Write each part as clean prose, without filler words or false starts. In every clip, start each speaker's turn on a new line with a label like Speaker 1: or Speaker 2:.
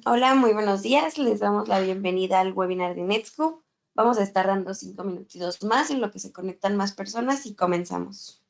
Speaker 1: Hola, muy buenos días. Les damos la bienvenida al webinar de Netscope. Vamos a estar dando 5 minutitos más en lo que se conectan más personas y comenzamos.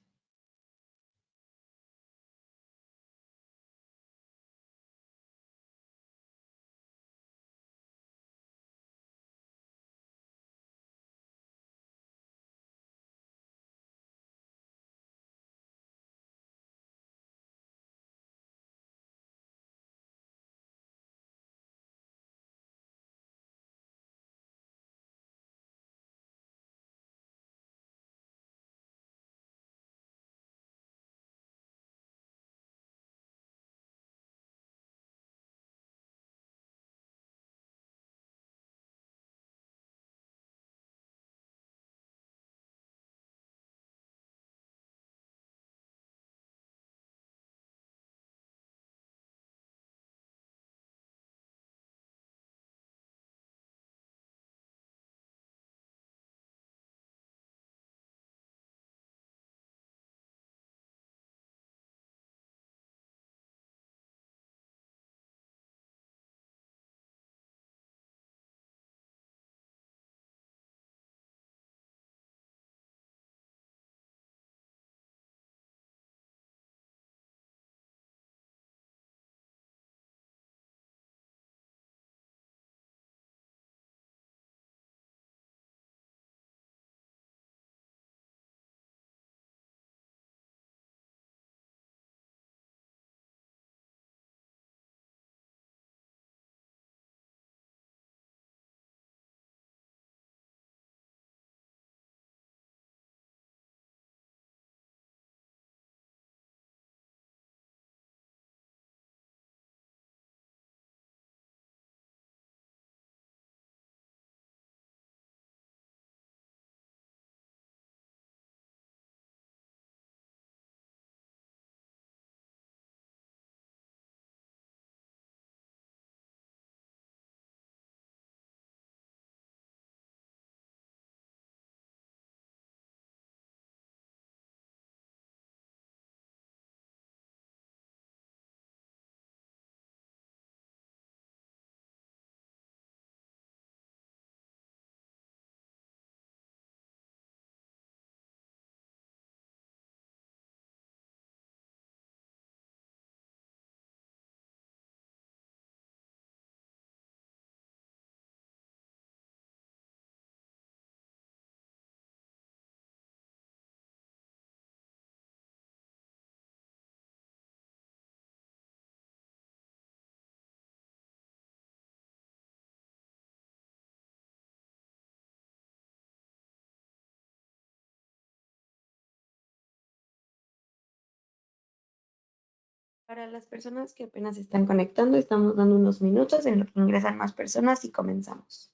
Speaker 1: Para las personas que apenas se están conectando, estamos dando unos minutos en lo que ingresan más personas y comenzamos.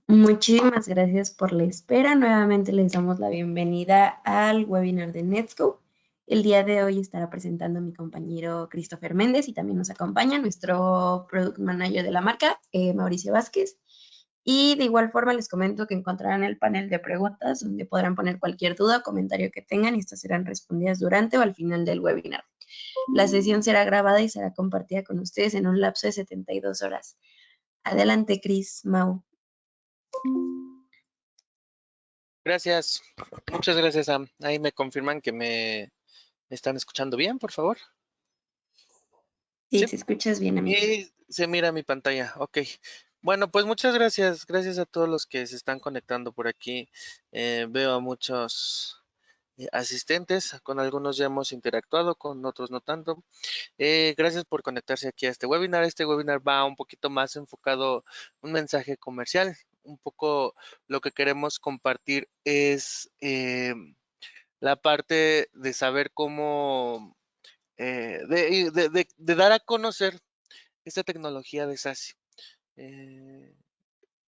Speaker 1: Muchísimas gracias por la espera. Nuevamente les damos la bienvenida al webinar de Netscope. El día de hoy estará presentando mi compañero Christopher Méndez y también nos acompaña nuestro Product Manager de la marca, Mauricio Vázquez. Y de igual forma les comento que encontrarán el panel de preguntas donde podrán poner cualquier duda o comentario que tengan y estas serán respondidas durante o al final del webinar. La sesión será grabada y será compartida con ustedes en un lapso de 72 horas. Adelante, Chris, Mau.
Speaker 2: Gracias, muchas gracias, Sam. Ahí me confirman que me están escuchando bien, por favor.
Speaker 1: Sí,
Speaker 2: Sí,
Speaker 1: si escuchas bien, amigo.
Speaker 2: y se mira mi pantalla. Ok. Bueno, pues muchas gracias. Gracias a todos los que se están conectando por aquí. Veo a muchos asistentes. Con algunos ya hemos interactuado, con otros no tanto. Gracias por conectarse aquí a este webinar. Este webinar va un poquito más enfocado, un mensaje comercial. Un poco lo que queremos compartir es la parte de saber cómo, de dar a conocer esta tecnología de SASI.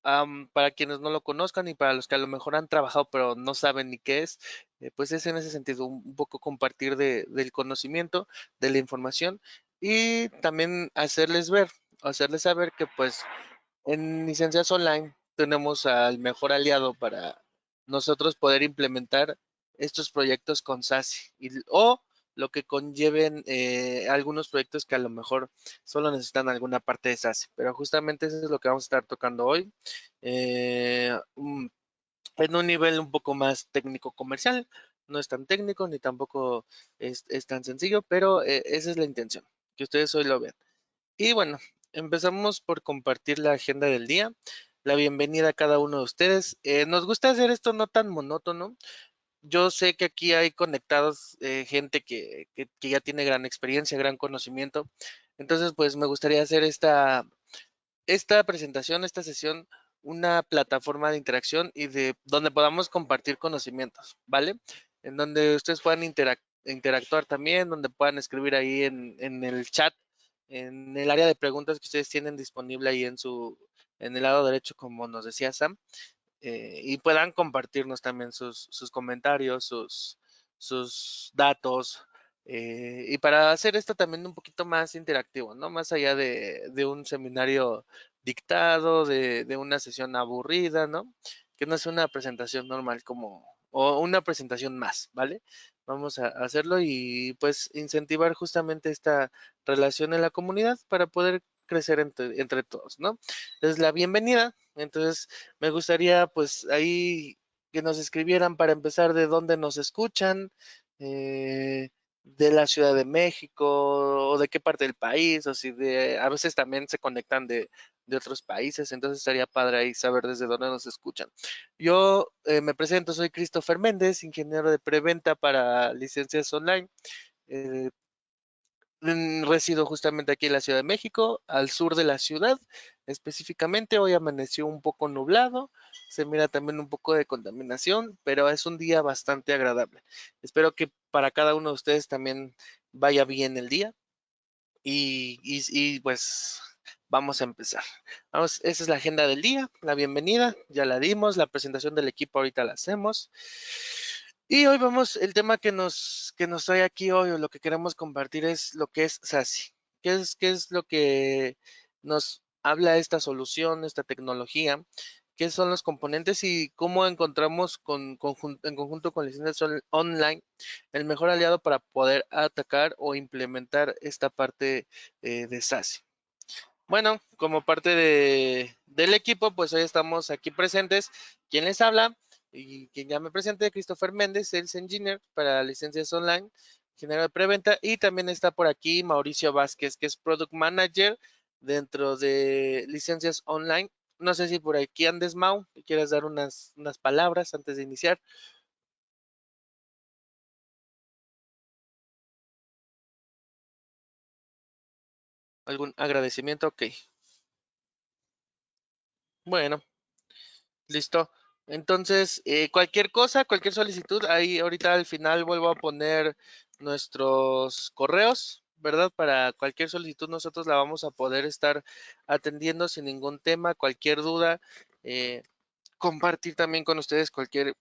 Speaker 2: Para quienes no lo conozcan y para los que a lo mejor han trabajado pero no saben ni qué es, pues es en ese sentido un poco compartir del conocimiento, de la información y también hacerles saber que pues en Licencias Online tenemos al mejor aliado para nosotros poder implementar estos proyectos con SASI o lo que conlleven algunos proyectos que a lo mejor solo necesitan alguna parte de SASI. Pero justamente eso es lo que vamos a estar tocando hoy. En un nivel un poco más técnico comercial. No es tan técnico ni tampoco es tan sencillo, pero esa es la intención, que ustedes hoy lo vean. Y bueno, empezamos por compartir la agenda del día. La bienvenida a cada uno de ustedes. Nos gusta hacer esto no tan monótono. Yo sé que aquí hay conectados gente que ya tiene gran experiencia, gran conocimiento. Entonces, pues me gustaría hacer esta presentación, esta sesión, una plataforma de interacción y de donde podamos compartir conocimientos, ¿vale? En donde ustedes puedan interactuar también, donde puedan escribir ahí en el chat, en el área de preguntas que ustedes tienen disponible ahí en el lado derecho, como nos decía Sam, y puedan compartirnos también sus comentarios, sus datos, y para hacer esto también un poquito más interactivo, ¿no? Más allá de un seminario dictado, de una sesión aburrida, ¿no? Que no es una presentación normal o una presentación más, ¿vale? Vamos a hacerlo y pues incentivar justamente esta relación en la comunidad para poder crecer entre todos, ¿no? Es la bienvenida. Entonces, me gustaría pues ahí que nos escribieran para empezar de dónde nos escuchan, de la Ciudad de México o de qué parte del país, o si a veces también se conectan de otros países, entonces estaría padre ahí saber desde dónde nos escuchan. Yo me presento, soy Christopher Méndez, ingeniero de preventa para licencias online. Eh, Resido justamente aquí en la Ciudad de México, al sur de la ciudad. Específicamente, hoy amaneció un poco nublado, se mira también un poco de contaminación, pero es un día bastante agradable. Espero que para cada uno de ustedes también vaya bien el día y pues vamos a empezar. Vamos, esa es la agenda del día, la bienvenida, ya la dimos, la presentación del equipo ahorita la hacemos. Y hoy vamos, el tema que nos trae aquí hoy, o lo que queremos compartir es lo que es SASI. ¿Qué es lo que nos habla esta solución, esta tecnología? ¿Qué son los componentes y cómo encontramos en conjunto con licencias online el mejor aliado para poder atacar o implementar esta parte de SASI? Bueno, como parte del equipo, pues hoy estamos aquí presentes. ¿Quién les habla? Y quien ya me presente, Christopher Méndez, Sales Engineer para licencias online, ingeniero de preventa. Y también está por aquí Mauricio Vázquez, que es Product Manager dentro de licencias online. No sé si por aquí andes, Mau, y quieres dar unas palabras antes de iniciar. ¿Algún agradecimiento? Ok. Bueno, listo. Entonces, cualquier cosa, cualquier solicitud, ahí ahorita al final vuelvo a poner nuestros correos, ¿verdad? Para cualquier solicitud nosotros la vamos a poder estar atendiendo sin ningún tema, cualquier duda. compartir también con ustedes cualquier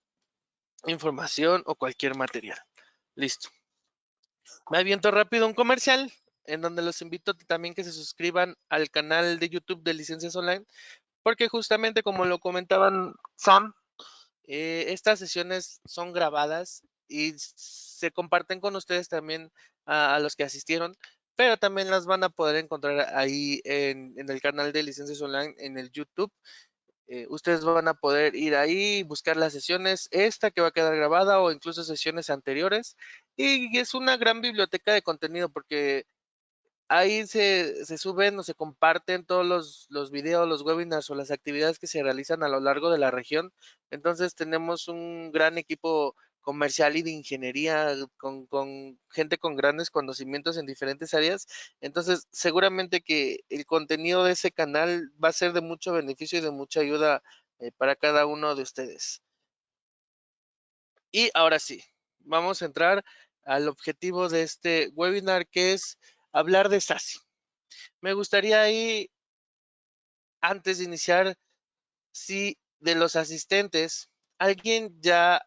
Speaker 2: información o cualquier material. Listo. Me aviento rápido un comercial en donde los invito también que se suscriban al canal de YouTube de Licencias Online, porque justamente como lo comentaban Sam, estas sesiones son grabadas y se comparten con ustedes también a los que asistieron, pero también las van a poder encontrar ahí en el canal de Licencias Online en el YouTube. Ustedes van a poder ir ahí, buscar las sesiones, esta que va a quedar grabada o incluso sesiones anteriores. Y es una gran biblioteca de contenido porque ahí se suben o se comparten todos los videos, los webinars o las actividades que se realizan a lo largo de la región. Entonces tenemos un gran equipo comercial y de ingeniería con gente con grandes conocimientos en diferentes áreas. Entonces seguramente que el contenido de ese canal va a ser de mucho beneficio y de mucha ayuda para cada uno de ustedes. Y ahora sí, vamos a entrar al objetivo de este webinar, que es hablar de SASI. Me gustaría ahí, antes de iniciar, si de los asistentes, alguien ya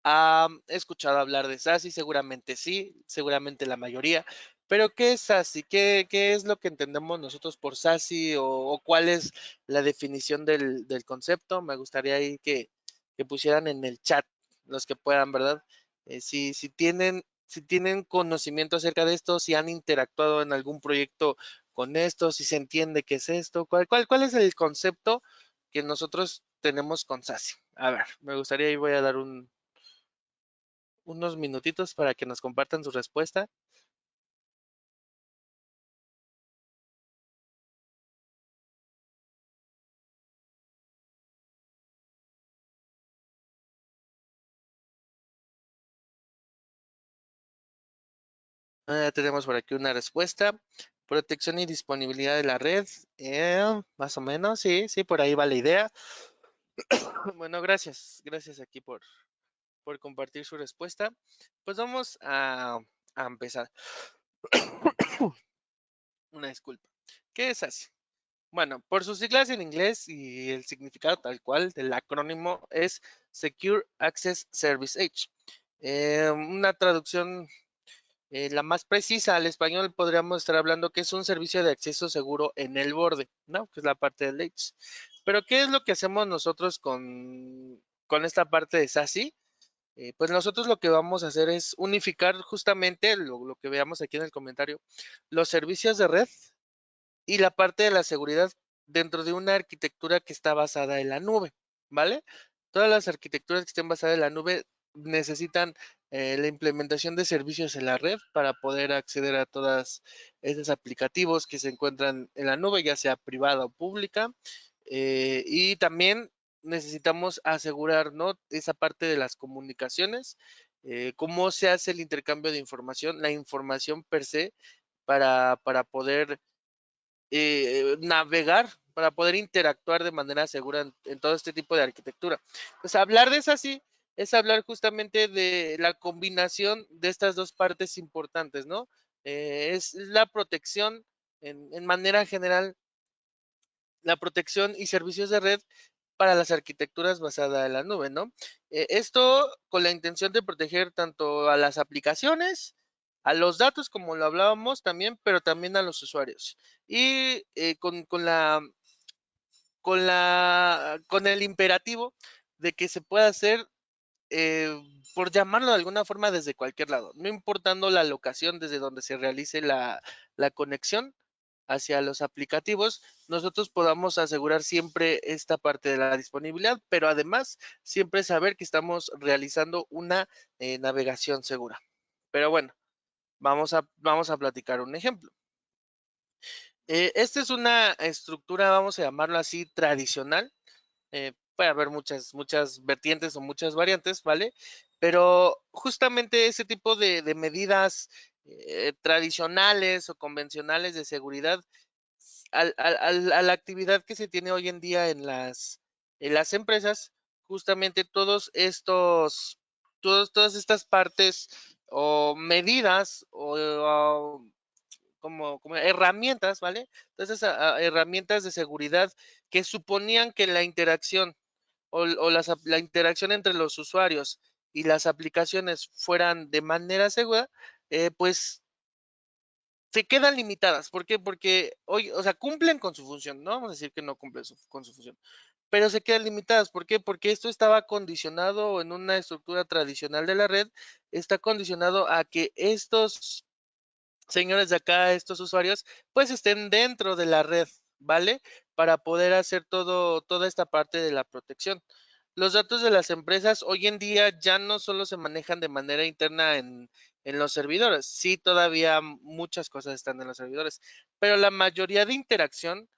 Speaker 2: ha escuchado hablar de SASI, seguramente sí, seguramente la mayoría, pero ¿qué es SASI? ¿Qué es lo que entendemos nosotros por SASI o cuál es la definición del concepto? Me gustaría ahí que pusieran en el chat los que puedan, ¿verdad? Si tienen conocimiento acerca de esto, si han interactuado en algún proyecto con esto, si se entiende qué es esto, cuál es el concepto que nosotros tenemos con SASI. A ver, me gustaría y voy a dar unos minutitos para que nos compartan su respuesta. Tenemos por aquí una respuesta. Protección y disponibilidad de la red. Más o menos, sí, sí, por ahí va la idea. Bueno, gracias. Gracias aquí por compartir su respuesta. Pues vamos a empezar. Una disculpa. ¿Qué es ASI? Bueno, por sus siglas en inglés y el significado tal cual del acrónimo es Secure Access Service Edge. Una traducción la más precisa al español podríamos estar hablando que es un servicio de acceso seguro en el borde, ¿no? Que es la parte del Edge. Pero ¿qué es lo que hacemos nosotros con esta parte de SASI? Pues nosotros lo que vamos a hacer es unificar justamente lo que veamos aquí en el comentario, los servicios de red y la parte de la seguridad dentro de una arquitectura que está basada en la nube, ¿vale? Todas las arquitecturas que estén basadas en la nube necesitan la implementación de servicios en la red para poder acceder a todos esos aplicativos que se encuentran en la nube, ya sea privada o pública. Y también necesitamos asegurar, ¿no? Esa parte de las comunicaciones, cómo se hace el intercambio de información, la información per se, para poder navegar, para poder interactuar de manera segura en todo este tipo de arquitectura. Pues hablar de eso así es hablar justamente de la combinación de estas dos partes importantes, ¿no? Es la protección en manera general, la protección y servicios de red para las arquitecturas basadas en la nube, ¿no? Esto con la intención de proteger tanto a las aplicaciones, a los datos, como lo hablábamos también, pero también a los usuarios. Y con el imperativo de que se pueda hacer, por llamarlo de alguna forma, desde cualquier lado, no importando la locación desde donde se realice la conexión hacia los aplicativos, nosotros podamos asegurar siempre esta parte de la disponibilidad, pero además siempre saber que estamos realizando una navegación segura. Pero bueno, vamos a platicar un ejemplo. Esta es una estructura, vamos a llamarlo así, tradicional. Puede haber muchas vertientes o muchas variantes, ¿vale? Pero justamente ese tipo de medidas tradicionales o convencionales de seguridad a la actividad que se tiene hoy en día en las empresas, justamente todas estas partes o medidas o como herramientas, ¿vale? Entonces, herramientas de seguridad que suponían que la interacción la interacción entre los usuarios y las aplicaciones fueran de manera segura, pues se quedan limitadas. ¿Por qué? Porque hoy, o sea, cumplen con su función, no vamos a decir que no cumplen con su función, pero se quedan limitadas. ¿Por qué? Porque esto estaba condicionado en una estructura tradicional de la red, está condicionado a que estos señores de acá, estos usuarios, pues estén dentro de la red, ¿vale? Para poder hacer toda esta parte de la protección. Los datos de las empresas hoy en día ya no solo se manejan de manera interna en los servidores, sí, todavía muchas cosas están en los servidores, pero la mayoría de interacción,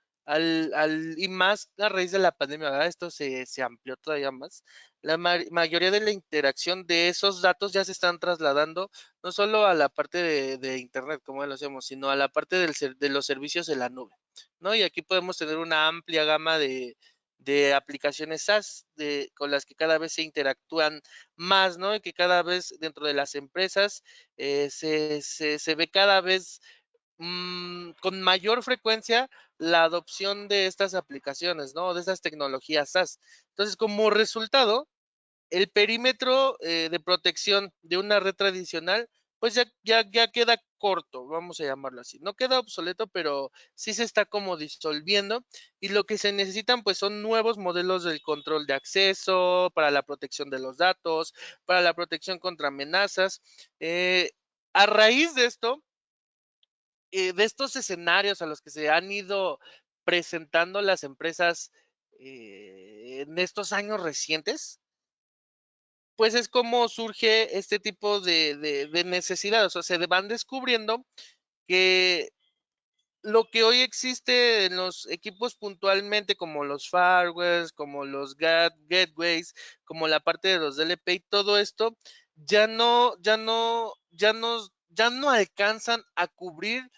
Speaker 2: y más a raíz de la pandemia, ¿verdad? Esto se amplió todavía más. La mayoría de la interacción de esos datos ya se están trasladando no solo a la parte de internet, como ya lo hacemos, sino a la parte de los servicios de la nube, ¿no? Y aquí podemos tener una amplia gama de aplicaciones SaaS con las que cada vez se interactúan más, ¿no? Y que cada vez dentro de las empresas se ve cada vez con mayor frecuencia la adopción de estas aplicaciones, ¿no? De estas tecnologías SaaS. Entonces, como resultado, el perímetro de protección de una red tradicional, pues ya queda corto, vamos a llamarlo así. No queda obsoleto, pero sí se está como disolviendo y lo que se necesitan pues son nuevos modelos del control de acceso, para la protección de los datos, para la protección contra amenazas. A raíz de esto, de estos escenarios a los que se han ido presentando las empresas en estos años recientes, pues es como surge este tipo de necesidades, o sea, se van descubriendo que lo que hoy existe en los equipos puntualmente, como los firewalls, como los gateways, como la parte de los DLP y todo esto, ya no alcanzan a cubrir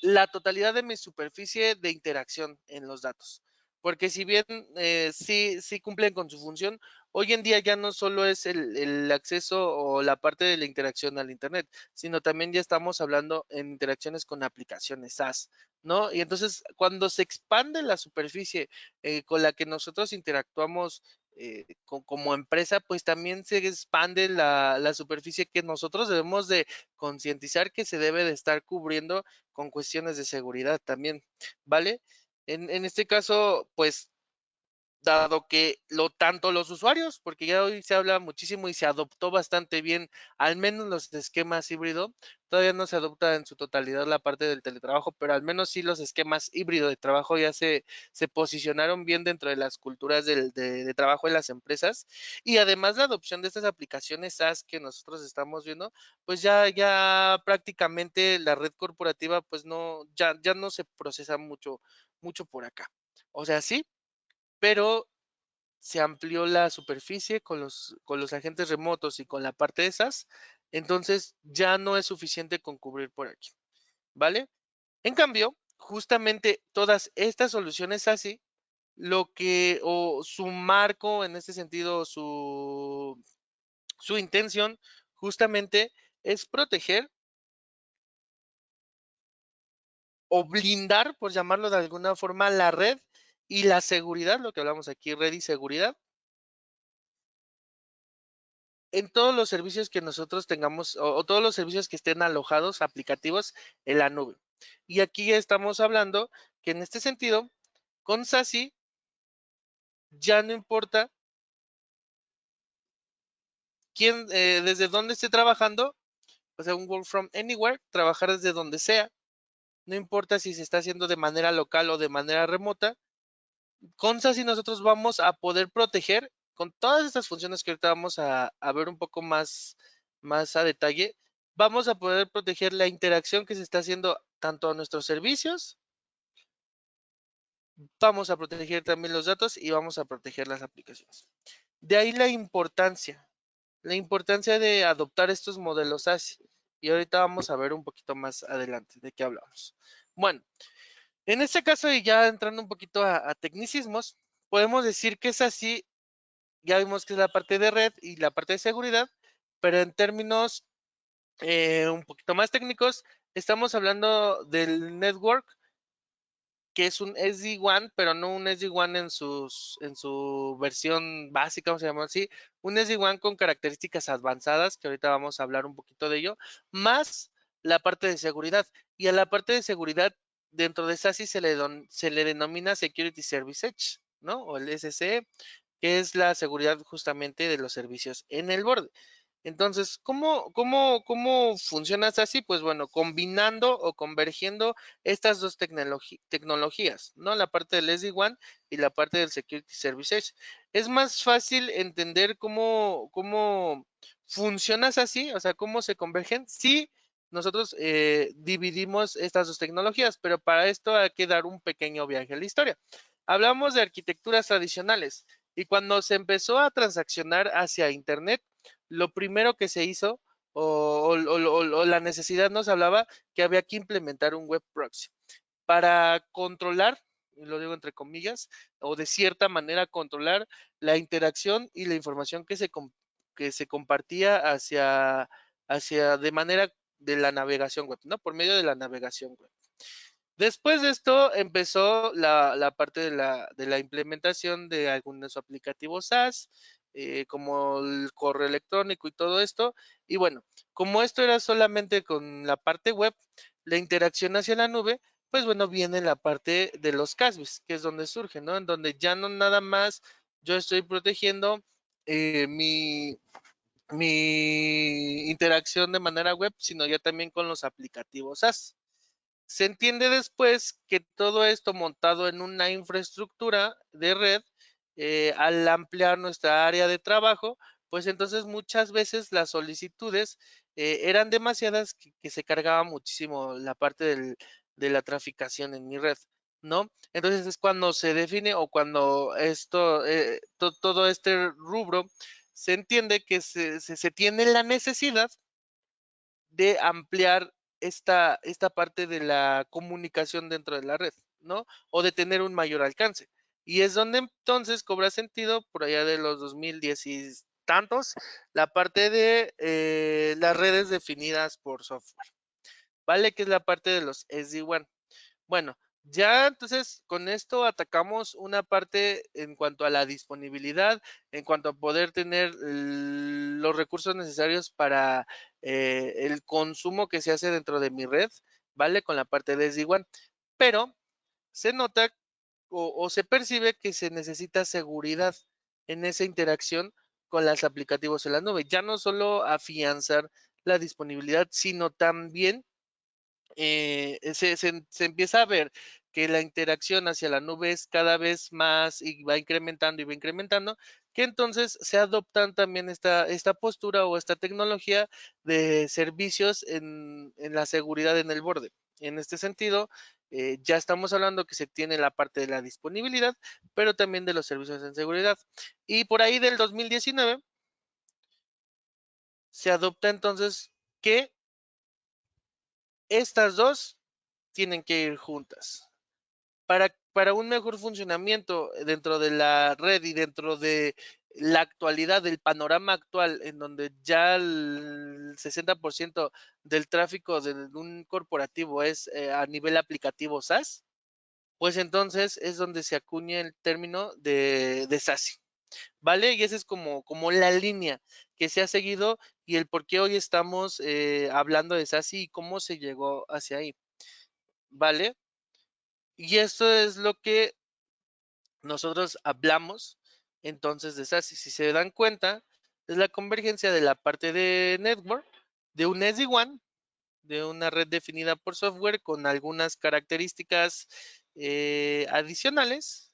Speaker 2: la totalidad de mi superficie de interacción en los datos. Porque si bien sí cumplen con su función, hoy en día ya no solo es el acceso o la parte de la interacción al Internet, sino también ya estamos hablando en interacciones con aplicaciones SaaS, ¿no? Y entonces cuando se expande la superficie con la que nosotros interactuamos como empresa, pues también se expande la superficie que nosotros debemos de concientizar que se debe de estar cubriendo con cuestiones de seguridad también, ¿vale? En este caso, pues dado que tanto los usuarios, porque ya hoy se habla muchísimo y se adoptó bastante bien, al menos los esquemas híbrido, todavía no se adopta en su totalidad la parte del teletrabajo, pero al menos sí los esquemas híbrido de trabajo ya se posicionaron bien dentro de las culturas de trabajo en las empresas. Y además la adopción de estas aplicaciones SaaS que nosotros estamos viendo, pues ya prácticamente la red corporativa, pues ya no se procesa mucho por acá. O sea, sí, pero se amplió la superficie con los agentes remotos y con la parte de esas, entonces ya no es suficiente con cubrir por aquí, ¿vale? En cambio, justamente todas estas soluciones así, o su marco en este sentido, su intención justamente es proteger o blindar, por llamarlo de alguna forma, la red y la seguridad, lo que hablamos aquí, red y seguridad, en todos los servicios que nosotros tengamos o todos los servicios que estén alojados, aplicativos en la nube. Y aquí ya estamos hablando que en este sentido, con SASI ya no importa quién, desde dónde esté trabajando, o sea, un work from anywhere, trabajar desde donde sea, no importa si se está haciendo de manera local o de manera remota, con SASI nosotros vamos a poder proteger con todas estas funciones que ahorita vamos a ver un poco más a detalle, vamos a poder proteger la interacción que se está haciendo tanto a nuestros servicios, vamos a proteger también los datos y vamos a proteger las aplicaciones. De ahí la importancia de adoptar estos modelos SASI. Y ahorita vamos a ver un poquito más adelante de qué hablamos. Bueno, en este caso y ya entrando un poquito a tecnicismos, podemos decir que es así. Ya vimos que es la parte de red y la parte de seguridad, pero en términos un poquito más técnicos, estamos hablando del network que es un SD-WAN, pero no un SD-WAN en su versión básica, vamos a llamarlo así, un SD-WAN con características avanzadas, que ahorita vamos a hablar un poquito de ello, más la parte de seguridad. Y a la parte de seguridad, dentro de SASE se le denomina Security Service Edge, ¿no? O el SCE, que es la seguridad justamente de los servicios en el borde. Entonces, ¿cómo funciona así? Pues bueno, combinando o convergiendo estas dos tecnologías, ¿no? La parte del SD-WAN y la parte del Security Services. Es más fácil entender cómo funciona así, o sea, cómo se convergen, si nosotros dividimos estas dos tecnologías, pero para esto hay que dar un pequeño viaje a la historia. Hablamos de arquitecturas tradicionales y cuando se empezó a transaccionar hacia Internet, lo primero que se hizo o la necesidad nos hablaba que había que implementar un web proxy para controlar, y lo digo entre comillas, o de cierta manera controlar la interacción y la información que se compartía hacia de manera de la navegación web, ¿no? Por medio de la navegación web. Después de esto empezó la parte de la implementación de algunos aplicativos SaaS, como el correo electrónico y todo esto. Y bueno, como esto era solamente con la parte web, la interacción hacia la nube, pues bueno, viene la parte de los CASBs, que es donde surge, ¿no? En donde ya no nada más yo estoy protegiendo mi interacción de manera web, sino ya también con los aplicativos SaaS. Se entiende después que todo esto montado en una infraestructura de red, al ampliar nuestra área de trabajo, pues entonces muchas veces las solicitudes eran demasiadas que se cargaba muchísimo la parte de la traficación en mi red, ¿no? Entonces es cuando se define o cuando esto, todo este rubro se entiende que se tiene la necesidad de ampliar esta parte de la comunicación dentro de la red, ¿no? O de tener un mayor alcance. Y es donde entonces cobra sentido, por allá de los 2010 y tantos, la parte de las redes definidas por software, ¿vale? Que es la parte de los SD-WAN. Bueno, ya entonces con esto atacamos una parte en cuanto a la disponibilidad, en cuanto a poder tener los recursos necesarios para el consumo que se hace dentro de mi red, ¿vale? Con la parte de SD-WAN. Pero se nota o se percibe que se necesita seguridad en esa interacción con los aplicativos en la nube. Ya no solo afianzar la disponibilidad, sino también se empieza a ver que la interacción hacia la nube es cada vez más y va incrementando, que entonces se adoptan también esta postura o esta tecnología de servicios en la seguridad en el borde. En este sentido, ya estamos hablando que se tiene la parte de la disponibilidad, pero también de los servicios en seguridad. Y por ahí del 2019 se adopta entonces que estas dos tienen que ir juntas. Para un mejor funcionamiento dentro de la red y dentro de la actualidad, del panorama actual, en donde ya el 60% del tráfico de un corporativo es a nivel aplicativo SaaS, pues entonces es donde se acuña el término de SASE, ¿vale? Y esa es como la línea que se ha seguido y el por qué hoy estamos hablando de SASE y cómo se llegó hacia ahí, ¿vale? Y esto es lo que nosotros hablamos entonces de SASE. Si se dan cuenta, es la convergencia de la parte de network, de un SD-WAN, de una red definida por software con algunas características adicionales,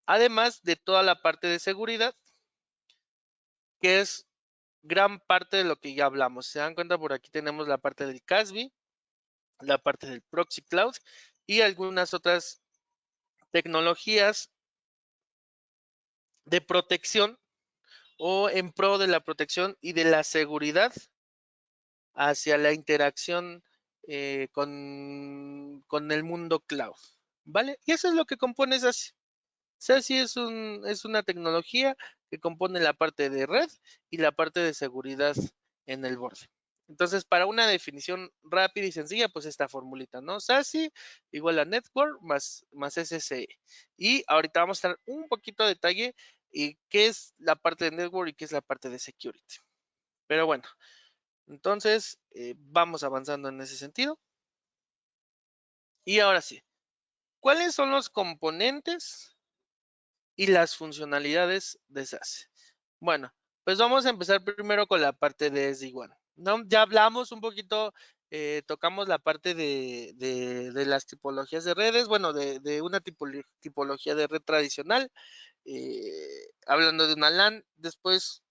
Speaker 2: además de toda la parte de seguridad, que es gran parte de lo que ya hablamos. Se dan cuenta, por aquí tenemos la parte del CASB, la parte del Proxy Cloud y algunas otras tecnologías de protección o en pro de la protección y de la seguridad hacia la interacción con el mundo cloud, ¿vale? Y eso es lo que compone SASE. SASE es una tecnología que compone la parte de red y la parte de seguridad en el borde. Entonces, para una definición rápida y sencilla, pues esta formulita, ¿no? SASE igual a Network más SSE. Y ahorita vamos a estar un poquito de detalle y qué es la parte de Network y qué es la parte de Security. Pero bueno, entonces vamos avanzando en ese sentido. Y ahora sí, ¿cuáles son los componentes y las funcionalidades de SASE? Bueno, pues vamos a empezar primero con la parte de SD-WAN, ¿no? Ya hablamos un poquito, tocamos la parte de las tipologías de redes, bueno, de una tipología de red tradicional, hablando de una LAN, después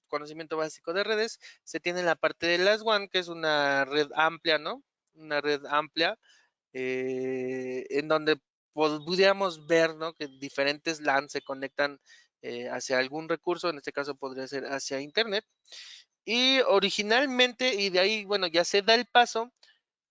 Speaker 2: conocimiento básico de redes, se tiene la parte de las WAN, que es una red amplia, ¿no? Una red amplia en donde pudiéramos ver, ¿no? Que diferentes LAN se conectan hacia algún recurso, en este caso podría ser hacia Internet. Y originalmente, y de ahí, bueno, ya se da el paso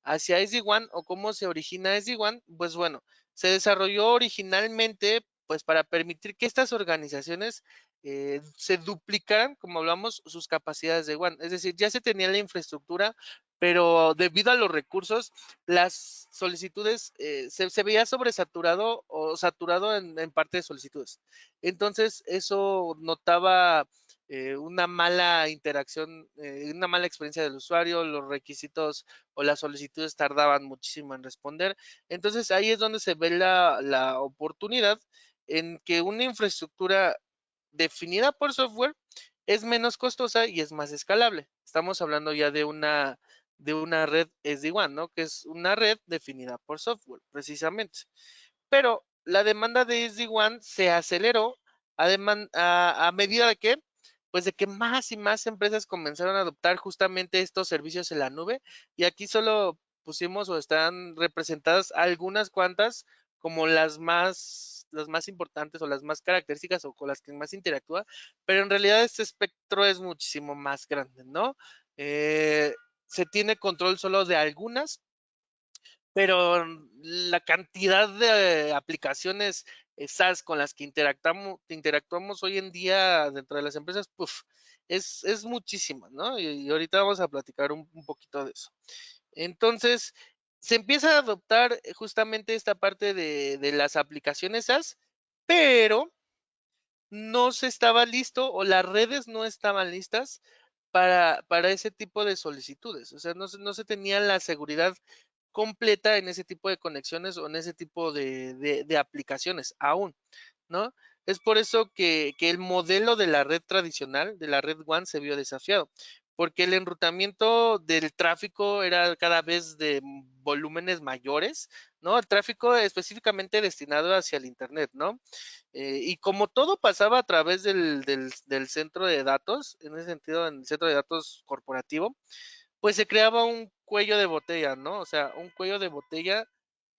Speaker 2: hacia SD-WAN o cómo se origina SD-WAN, pues bueno, se desarrolló originalmente pues para permitir que estas organizaciones se duplicaran, como hablamos, sus capacidades de WAN. Es decir, ya se tenía la infraestructura, pero debido a los recursos, las solicitudes se veía sobresaturado o saturado en parte de solicitudes. Entonces, eso notaba una mala interacción, una mala experiencia del usuario, los requisitos o las solicitudes tardaban muchísimo en responder. Entonces ahí es donde se ve la oportunidad en que una infraestructura definida por software es menos costosa y es más escalable. Estamos hablando ya de una red SD-WAN, ¿no? Que es una red definida por software, precisamente. Pero la demanda de SD-WAN se aceleró a medida de que, pues de que más y más empresas comenzaron a adoptar justamente estos servicios en la nube. Y aquí solo pusimos o están representadas algunas cuantas como las más importantes o las más características o con las que más interactúa, pero en realidad este espectro es muchísimo más grande, ¿no? Se tiene control solo de algunas, pero la cantidad de aplicaciones SaaS con las que interactuamos hoy en día dentro de las empresas, puf, es muchísima, ¿no? Y ahorita vamos a platicar un poquito de eso. Entonces, se empieza a adoptar justamente esta parte de las aplicaciones SaaS, pero no se estaba listo o las redes no estaban listas para ese tipo de solicitudes. O sea, no se tenía la seguridad completa en ese tipo de conexiones o en ese tipo de aplicaciones aún, ¿no? Es por eso que el modelo de la red tradicional, de la red WAN, se vio desafiado, porque el enrutamiento del tráfico era cada vez de volúmenes mayores, ¿no? El tráfico específicamente destinado hacia el Internet, ¿no? Y como todo pasaba a través del centro de datos, en ese sentido, en el centro de datos corporativo, pues se creaba un cuello de botella, ¿no? O sea, un cuello de botella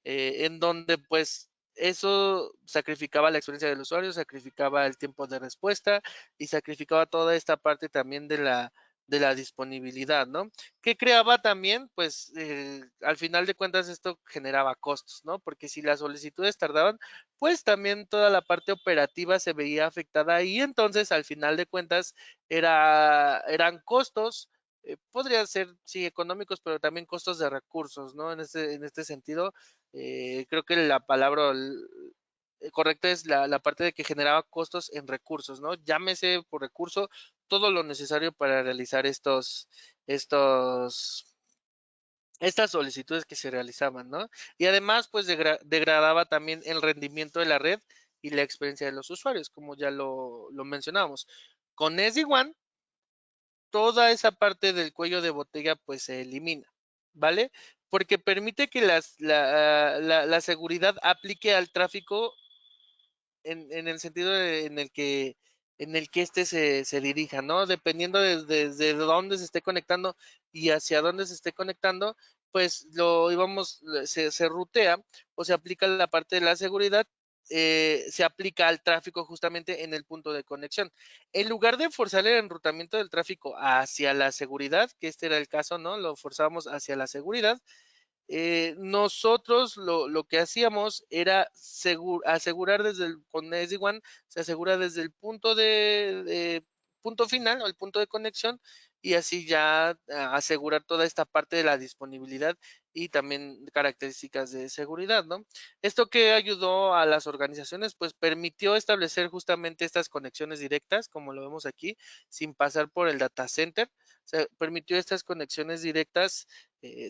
Speaker 2: en donde pues eso sacrificaba la experiencia del usuario, sacrificaba el tiempo de respuesta y sacrificaba toda esta parte también de la disponibilidad, ¿no? Que creaba también, pues, al final de cuentas esto generaba costos, ¿no? Porque si las solicitudes tardaban, pues también toda la parte operativa se veía afectada y entonces al final de cuentas eran costos podrían ser, sí, económicos, pero también costos de recursos, ¿no? En este sentido, creo que la palabra correcta es la parte de que generaba costos en recursos, ¿no? Llámese por recurso todo lo necesario para realizar estos, estas solicitudes que se realizaban, ¿no? Y además, pues degradaba también el rendimiento de la red y la experiencia de los usuarios, como ya lo mencionábamos. Con SD-WAN toda esa parte del cuello de botella pues se elimina, ¿vale? Porque permite que la seguridad aplique al tráfico en el sentido en el que éste se dirija, ¿no? Dependiendo desde dónde se esté conectando y hacia dónde se esté conectando, pues se rutea o se aplica la parte de la seguridad, se aplica al tráfico justamente en el punto de conexión. En lugar de forzar el enrutamiento del tráfico hacia la seguridad, que este era el caso, ¿no? Lo forzamos hacia la seguridad, nosotros lo que hacíamos era asegurar con SD-WAN se asegura desde el punto punto final o el punto de conexión y así ya asegurar toda esta parte de la disponibilidad y también características de seguridad, ¿no? Esto que ayudó a las organizaciones, pues permitió establecer justamente estas conexiones directas, como lo vemos aquí, sin pasar por el data center. Se permitió estas conexiones directas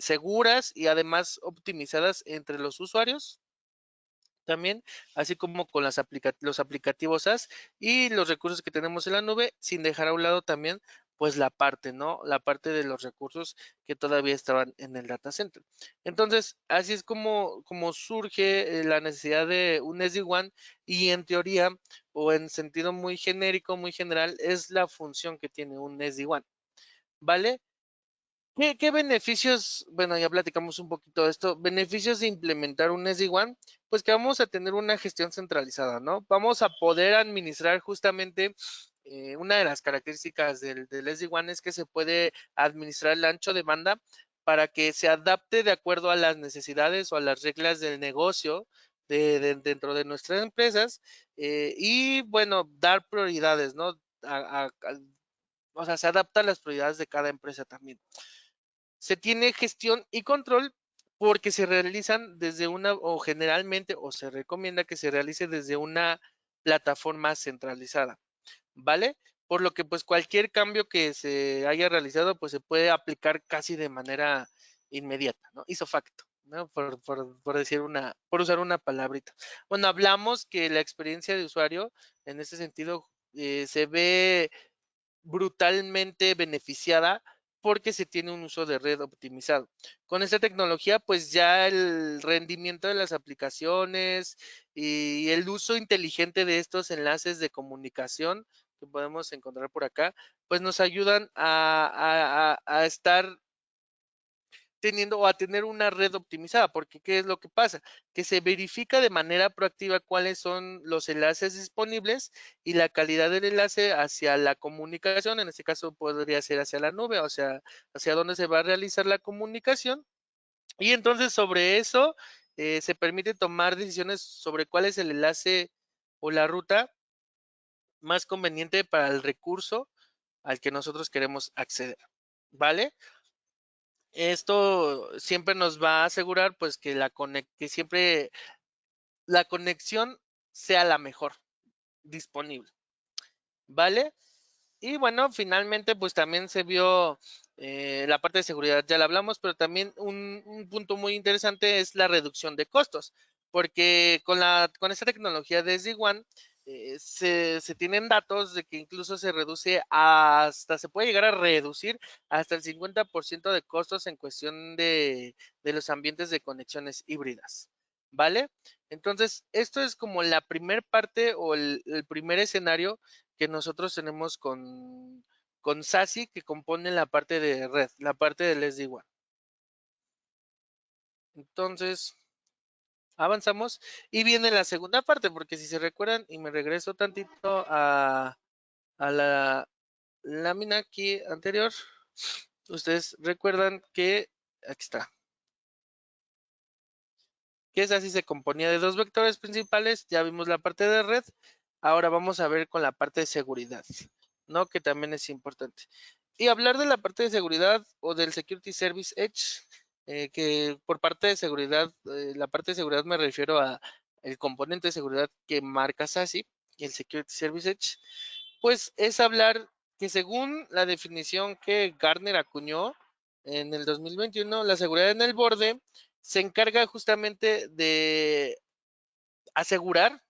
Speaker 2: seguras y además optimizadas entre los usuarios también, así como con los aplicativos SaaS y los recursos que tenemos en la nube, sin dejar a un lado también, pues la parte, ¿no? La parte de los recursos que todavía estaban en el data center. Entonces, así es como surge la necesidad de un SD-WAN y en teoría, o en sentido muy genérico, muy general, es la función que tiene un SD-WAN, ¿vale? ¿Qué beneficios? Bueno, ya platicamos un poquito de esto. Beneficios de implementar un SD-WAN, pues que vamos a tener una gestión centralizada, ¿no? Vamos a poder administrar justamente una de las características del SD-WAN es que se puede administrar el ancho de banda para que se adapte de acuerdo a las necesidades o a las reglas del negocio dentro de nuestras empresas y, bueno, dar prioridades, ¿no? O sea, se adapta a las prioridades de cada empresa también. Se tiene gestión y control porque se realizan desde una, o generalmente, o se recomienda que se realice desde una plataforma centralizada, ¿vale? Por lo que pues cualquier cambio que se haya realizado pues se puede aplicar casi de manera inmediata, ¿no? Hizo facto, ¿no? Por decir por usar una palabrita. Bueno, hablamos que la experiencia de usuario en ese sentido se ve brutalmente beneficiada porque se tiene un uso de red optimizado. Con esta tecnología, pues ya el rendimiento de las aplicaciones y el uso inteligente de estos enlaces de comunicación que podemos encontrar por acá, pues nos ayudan a estar teniendo o a tener una red optimizada, porque ¿qué es lo que pasa? Que se verifica de manera proactiva cuáles son los enlaces disponibles y la calidad del enlace hacia la comunicación, en este caso podría ser hacia la nube, o sea, hacia dónde se va a realizar la comunicación. Y entonces sobre eso se permite tomar decisiones sobre cuál es el enlace o la ruta más conveniente para el recurso al que nosotros queremos acceder, ¿vale? Esto siempre nos va a asegurar pues que que siempre la conexión sea la mejor disponible, ¿vale? Y bueno, finalmente pues también se vio la parte de seguridad, ya la hablamos, pero también un punto muy interesante es la reducción de costos, porque con esta tecnología de SD-WAN se tienen datos de que incluso se reduce hasta, se puede llegar a reducir hasta el 50% de costos en cuestión de los ambientes de conexiones híbridas, ¿vale? Entonces, esto es como la primer parte o el primer escenario que nosotros tenemos con SASI que compone la parte de red, la parte del SD-WAN. Entonces, avanzamos y viene la segunda parte, porque si se recuerdan, y me regreso tantito a la lámina aquí anterior, ustedes recuerdan que, aquí está, que SASI se componía de dos vectores principales, ya vimos la parte de red, ahora vamos a ver con la parte de seguridad, ¿no? Que también es importante. Y hablar de la parte de seguridad o del Security Service Edge, que por parte de seguridad, la parte de seguridad me refiero a el componente de seguridad que marca SASI y el Security Service Edge, pues es hablar que según la definición que Gartner acuñó en el 2021, la seguridad en el borde se encarga justamente de asegurar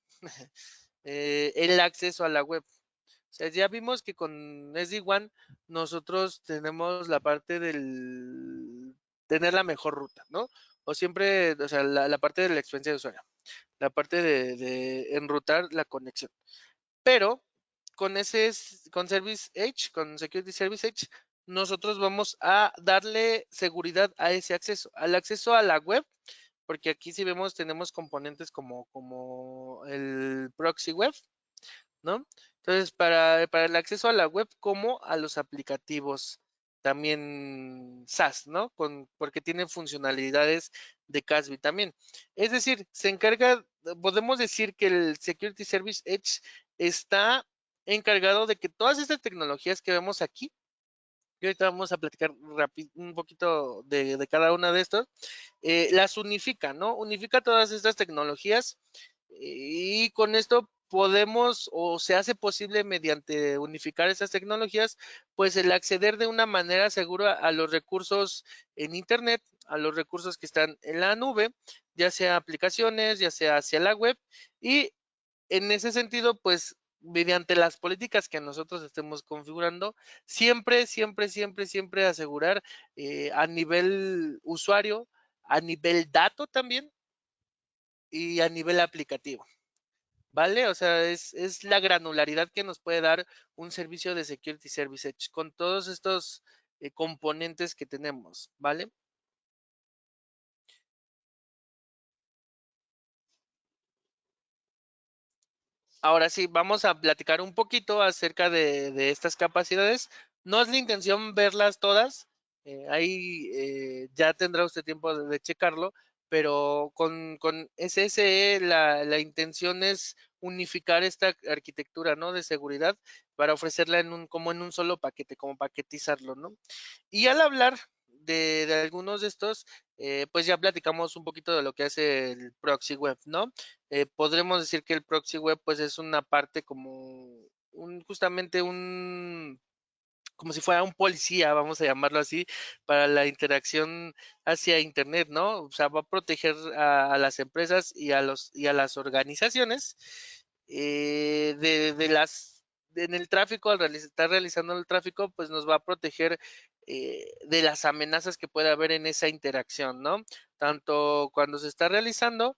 Speaker 2: el acceso a la web. O sea, ya vimos que con SD-WAN nosotros tenemos la parte del tener la mejor ruta, ¿no? O siempre, o sea, la parte de la experiencia de usuario, la parte de enrutar la conexión. Pero con Service Edge, con Security Service Edge, nosotros vamos a darle seguridad a ese acceso, al acceso a la web, porque aquí si vemos tenemos componentes como el proxy web, ¿no? Entonces, para el acceso a la web como a los aplicativos también SaaS, ¿no? Porque tienen funcionalidades de CASB también. Es decir, se encarga, podemos decir que el Security Service Edge está encargado de que todas estas tecnologías que vemos aquí Y ahorita vamos a platicar un poquito de cada una de estos. Las unifica, ¿no? Unifica todas estas tecnologías y con esto podemos o se hace posible mediante unificar esas tecnologías, pues el acceder de una manera segura a los recursos en Internet, a los recursos que están en la nube, ya sea aplicaciones, ya sea hacia la web, y en ese sentido, pues mediante las políticas que nosotros estemos configurando, siempre, siempre, siempre, siempre asegurar a nivel usuario, a nivel dato también y a nivel aplicativo. ¿Vale? O sea, es la granularidad que nos puede dar un servicio de Security Service Edge con todos estos componentes que tenemos, ¿vale? Ahora sí, vamos a platicar un poquito acerca de estas capacidades. No es la intención verlas todas, ahí ya tendrá usted tiempo de checarlo, pero con SSE la intención es unificar esta arquitectura, ¿no? De seguridad para ofrecerla como en un solo paquete, como paquetizarlo, ¿no? Y al hablar de algunos de estos, pues ya platicamos un poquito de lo que hace el proxy web, ¿no? Podremos decir que el proxy web pues es una parte como justamente como si fuera un policía, vamos a llamarlo así, para la interacción hacia Internet, ¿no? O sea, va a proteger a las empresas y a las organizaciones de las en el tráfico, estar realizando el tráfico, pues nos va a proteger de las amenazas que puede haber en esa interacción, ¿no? Tanto cuando se está realizando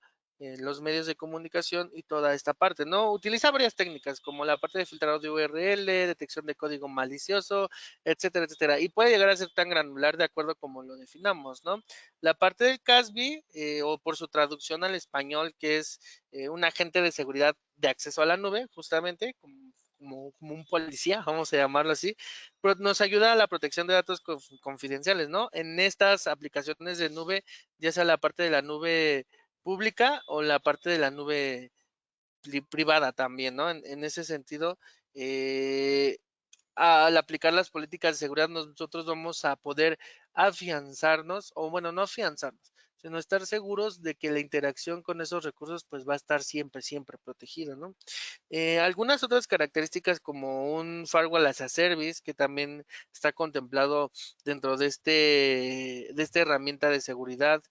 Speaker 2: los medios de comunicación y toda esta parte, ¿no? Utiliza varias técnicas como la parte de filtrado de URL, detección de código malicioso, etcétera, etcétera. Y puede llegar a ser tan granular de acuerdo como lo definamos, ¿no? La parte del CASB, o por su traducción al español, que es un agente de seguridad de acceso a la nube, justamente, como un policía, vamos a llamarlo así, pero nos ayuda a la protección de datos confidenciales, ¿no? En estas aplicaciones de nube, ya sea la parte de la nube pública o la parte de la nube privada también, ¿no? En ese sentido, al aplicar las políticas de seguridad, nosotros vamos a poder afianzarnos, o bueno, no afianzarnos, sino estar seguros de que la interacción con esos recursos pues va a estar siempre, siempre protegida, ¿no? Algunas otras características como un firewall as a service que también está contemplado dentro de esta herramienta de seguridad,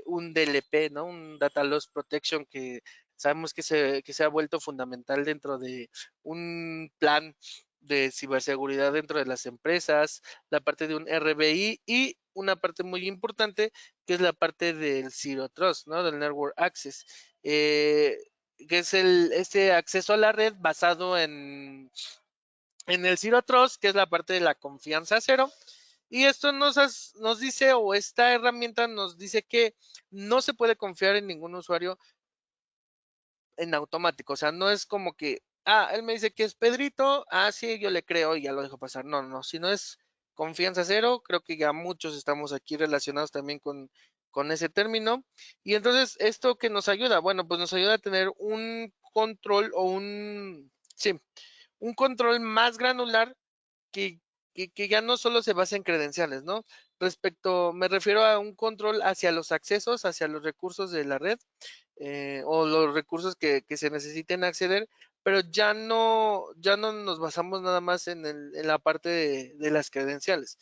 Speaker 2: un DLP, ¿no? Un Data Loss Protection que sabemos que se ha vuelto fundamental dentro de un plan de ciberseguridad dentro de las empresas, la parte de un RBI y una parte muy importante que es la parte del Zero Trust, ¿no? Del Network Access. Que es este acceso a la red basado en el Zero Trust, que es la parte de la confianza cero. Y esto nos dice, o esta herramienta nos dice que no se puede confiar en ningún usuario en automático. O sea, no es como que, él me dice que es Pedrito, sí, yo le creo y ya lo dejo pasar. No, no, si no es confianza cero, creo que ya muchos estamos aquí relacionados también con ese término. Y entonces, ¿esto que nos ayuda? Bueno, pues nos ayuda a tener un control sí, un control más granular que, que ya no solo se basa en credenciales, ¿no? Me refiero a un control hacia los accesos, hacia los recursos de la red o los recursos que se necesiten acceder, pero ya no nos basamos nada más en la parte de las credenciales,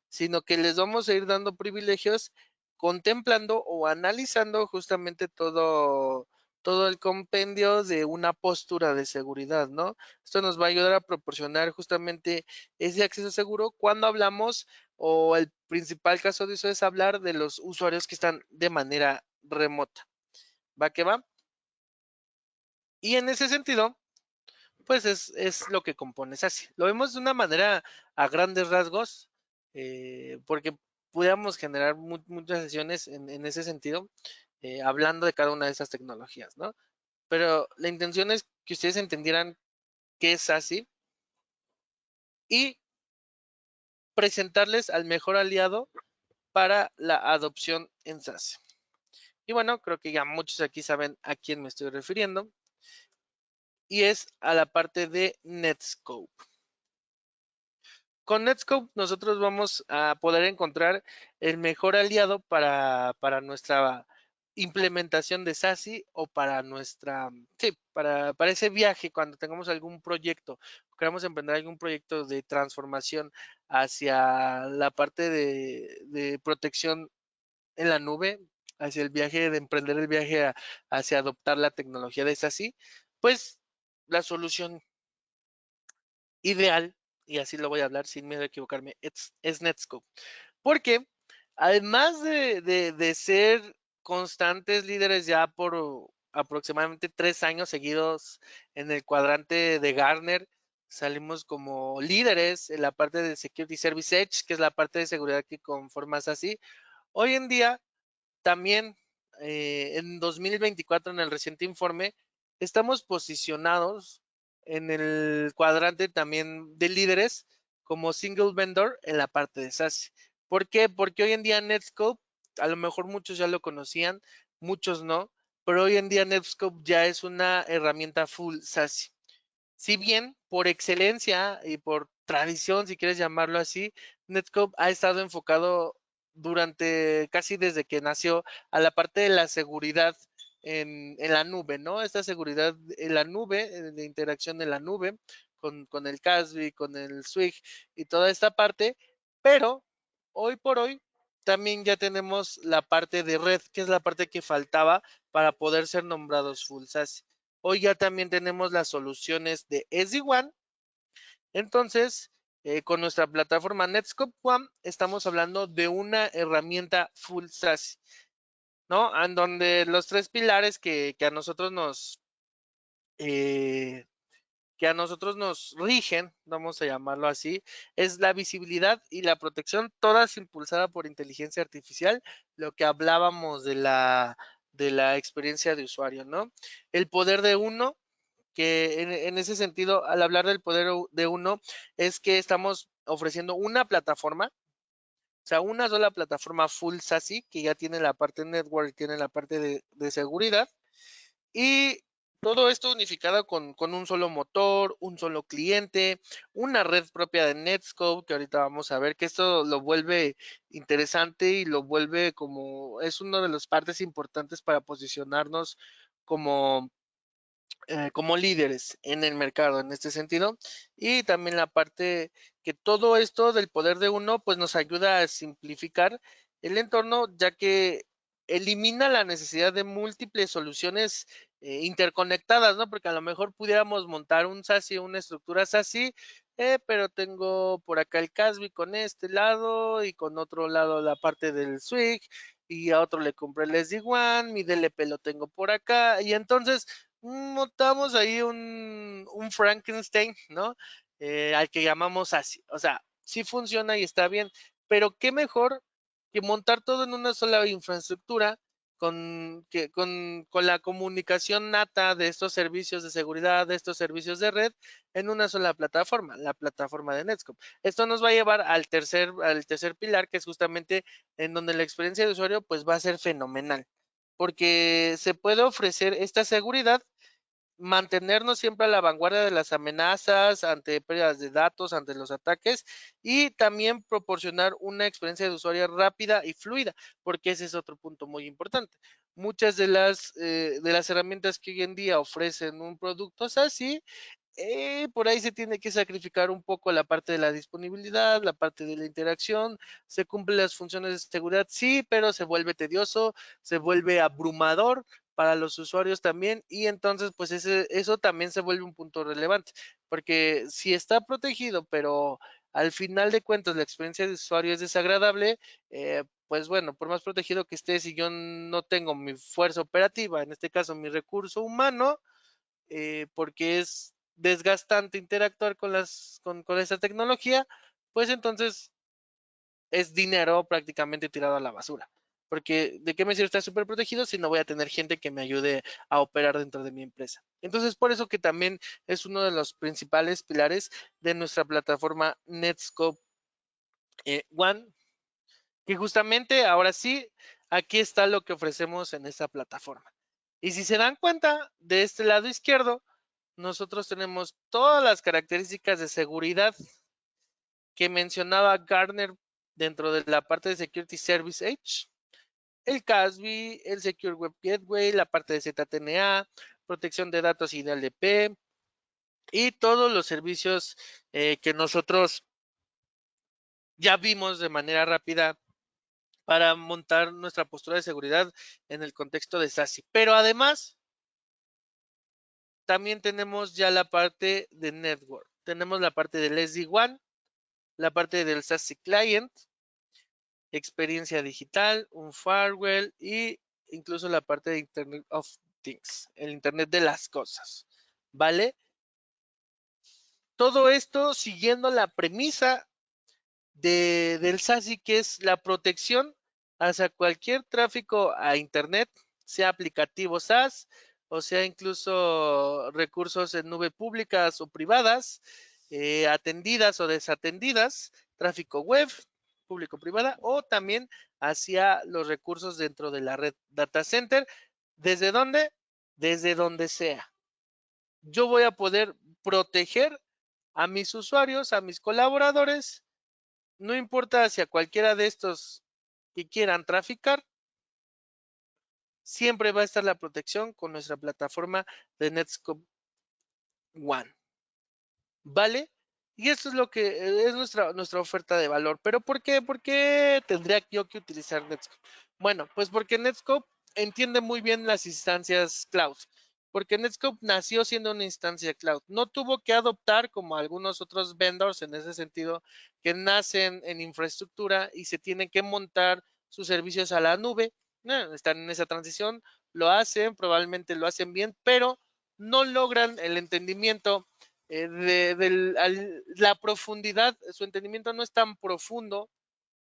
Speaker 2: sino que les vamos a ir dando privilegios contemplando o analizando justamente todo el compendio de una postura de seguridad, ¿no? Esto nos va a ayudar a proporcionar justamente ese acceso seguro cuando hablamos o el principal caso de eso es hablar de los usuarios que están de manera remota. ¿Va que va? Y en ese sentido, pues es lo que compone SASI. Lo vemos de una manera a grandes rasgos, porque pudiéramos generar muchas sesiones en ese sentido, hablando de cada una de esas tecnologías, ¿no? Pero la intención es que ustedes entendieran qué es SASI y presentarles al mejor aliado para la adopción en SASI. Y bueno, creo que ya muchos aquí saben a quién me estoy refiriendo. Y es a la parte de Netscope. con Netscope nosotros vamos a poder encontrar el mejor aliado para nuestra implementación de SASI o para sí, para ese viaje cuando tengamos algún proyecto, queramos emprender algún proyecto de transformación hacia la parte de protección en la nube, hacia el viaje de emprender el viaje hacia adoptar la tecnología de SASI, pues la solución ideal, y así lo voy a hablar sin miedo a equivocarme, es Netscope. Porque además de ser constantes líderes ya por aproximadamente 3 años seguidos en el cuadrante de Gartner, salimos como líderes en la parte de Security Service Edge, que es la parte de seguridad que conforma SASI. Hoy en día también en 2024, en el reciente informe, estamos posicionados en el cuadrante también de líderes como single vendor en la parte de SASI. ¿Por qué? Porque hoy en día Netscope, a lo mejor muchos ya lo conocían, muchos no, pero hoy en día Netscope ya es una herramienta full SASI. Si bien por excelencia y por tradición, si quieres llamarlo así, Netscope ha estado enfocado durante casi desde que nació a la parte de la seguridad en la nube, ¿no? Esta seguridad en la nube, de interacción en la nube, con el CASB, con el Swig y toda esta parte, pero hoy por hoy también ya tenemos la parte de red, que es la parte que faltaba para poder ser nombrados full SASI. Hoy ya también tenemos las soluciones de SD-WAN. Entonces, con nuestra plataforma Netscope One, estamos hablando de una herramienta full SASI, ¿no? En donde los tres pilares que a nosotros eh, que a nosotros nos rigen, vamos a llamarlo así, es la visibilidad y la protección, todas impulsada por inteligencia artificial, lo que hablábamos de la experiencia de usuario, ¿no? El poder de uno, que en ese sentido, al hablar del poder de uno, es que estamos ofreciendo una plataforma, o sea, una sola plataforma full SASI, que ya tiene la parte network y tiene la parte de seguridad, y todo esto unificado con un solo motor, un solo cliente, una red propia de Netscope, que ahorita vamos a ver que esto lo vuelve interesante y lo vuelve como, es una de las partes importantes para posicionarnos como como líderes en el mercado en este sentido, y también la parte que todo esto del poder de uno pues nos ayuda a simplificar el entorno, ya que elimina la necesidad de múltiples soluciones interconectadas, ¿no? Porque a lo mejor pudiéramos montar un SASI, una estructura SASI, pero tengo por acá el CASB con este lado y con otro lado la parte del Swig, y a otro le compré el SD-WAN, mi DLP lo tengo por acá, y entonces montamos ahí un Frankenstein, ¿no? Al que llamamos así. O sea, sí funciona y está bien, pero qué mejor que montar todo en una sola infraestructura con la comunicación nata de estos servicios de seguridad, de estos servicios de red, en una sola plataforma, la plataforma de Netscope. Esto nos va a llevar al tercer pilar, que es justamente en donde la experiencia de usuario pues va a ser fenomenal, porque se puede ofrecer esta seguridad, mantenernos siempre a la vanguardia de las amenazas, ante pérdidas de datos, ante los ataques, y también proporcionar una experiencia de usuario rápida y fluida, porque ese es otro punto muy importante. Muchas de las herramientas que hoy en día ofrecen un producto SASI, por ahí se tiene que sacrificar un poco la parte de la disponibilidad, la parte de la interacción, se cumplen las funciones de seguridad, sí, pero se vuelve tedioso, se vuelve abrumador para los usuarios también, y entonces pues eso también se vuelve un punto relevante, porque si está protegido, pero al final de cuentas la experiencia de usuario es desagradable, pues bueno, por más protegido que esté, si yo no tengo mi fuerza operativa, en este caso mi recurso humano, porque es desgastante interactuar con esta tecnología, pues entonces es dinero prácticamente tirado a la basura. Porque ¿de qué me sirve estar súper protegido si no voy a tener gente que me ayude a operar dentro de mi empresa? Entonces, por eso que también es uno de los principales pilares de nuestra plataforma Netscope One, que justamente ahora sí, aquí está lo que ofrecemos en esta plataforma. Y si se dan cuenta, de este lado izquierdo, nosotros tenemos todas las características de seguridad que mencionaba Gartner dentro de la parte de Security Service Edge, el CASB, el Secure Web Gateway, la parte de ZTNA, protección de datos y DLP, y todos los servicios que nosotros ya vimos de manera rápida para montar nuestra postura de seguridad en el contexto de SASE. Pero además, también tenemos ya la parte de network. Tenemos la parte del SD-WAN, la parte del SASE Client, experiencia digital, un firewall y incluso la parte de Internet of Things, el Internet de las cosas. ¿Vale? Todo esto siguiendo la premisa del SASE, que es la protección hacia cualquier tráfico a Internet, sea aplicativo SaaS o sea incluso recursos en nube públicas o privadas, atendidas o desatendidas, tráfico web, público-privada, o también hacia los recursos dentro de la red data center. ¿Desde dónde? Desde donde sea. Yo voy a poder proteger a mis usuarios, a mis colaboradores, no importa hacia cualquiera de estos que quieran traficar, siempre va a estar la protección con nuestra plataforma de Netscope One. ¿Vale? Y esto es lo que es nuestra oferta de valor. ¿Pero por qué? ¿Por qué tendría yo que utilizar Netscope? Bueno, pues porque Netscope entiende muy bien las instancias cloud. Porque Netscope nació siendo una instancia cloud. No tuvo que adoptar como algunos otros vendors en ese sentido que nacen en infraestructura y se tienen que montar sus servicios a la nube. Están en esa transición, lo hacen, probablemente lo hacen bien, pero no logran el entendimiento la profundidad. Su entendimiento no es tan profundo